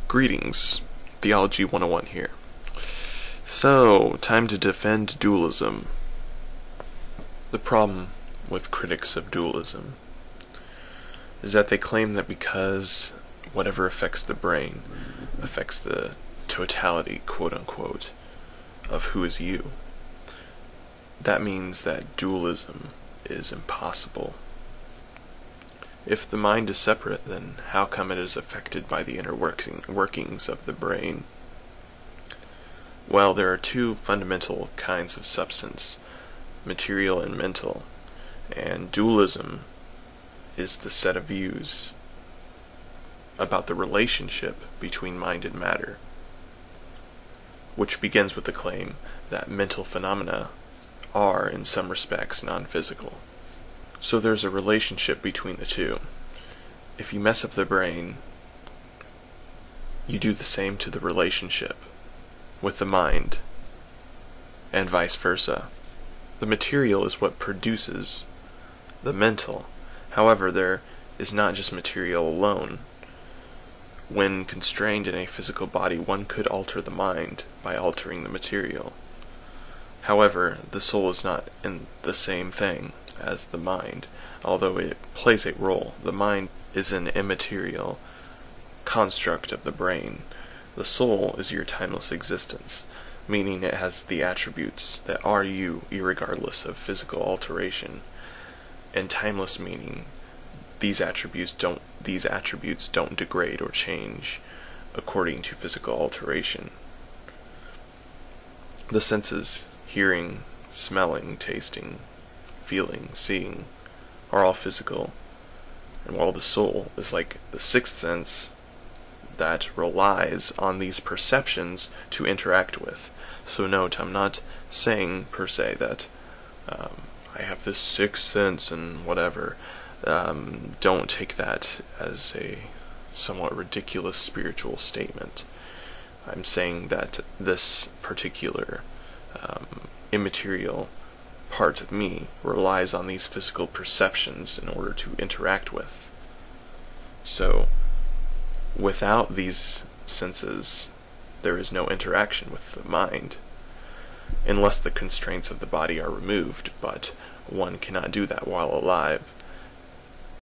Greetings, Theology 101 here. So, time to defend dualism. The problem with critics of dualism is that they claim that because whatever affects the brain affects the totality, quote-unquote, of who is you, that means that dualism is impossible. If the mind is separate, then how come it is affected by the inner workings of the brain? Well, there are two fundamental kinds of substance, material and mental, and dualism is the set of views about the relationship between mind and matter, which begins with the claim that mental phenomena are, in some respects, non-physical. So there's a relationship between the two. If you mess up the brain, you do the same to the relationship with the mind, and vice versa. The material is what produces the mental. However, there is not just material alone. When constrained in a physical body, one could alter the mind by altering the material. However, the soul is not in the same thing as the mind, although it plays a role. The mind is an immaterial construct of the brain. The soul is your timeless existence, meaning it has the attributes that are you, irregardless of physical alteration, and timeless meaning these attributes don't degrade or change according to physical alteration. The senses, hearing, smelling, tasting, feeling, seeing, are all physical, and while the soul is like the sixth sense that relies on these perceptions to interact with. So note, I'm not saying per se that I have this sixth sense and whatever. Don't take that as a somewhat ridiculous spiritual statement. I'm saying that this particular immaterial part of me relies on these physical perceptions in order to interact with. So, without these senses, there is no interaction with the mind, unless the constraints of the body are removed, but one cannot do that while alive.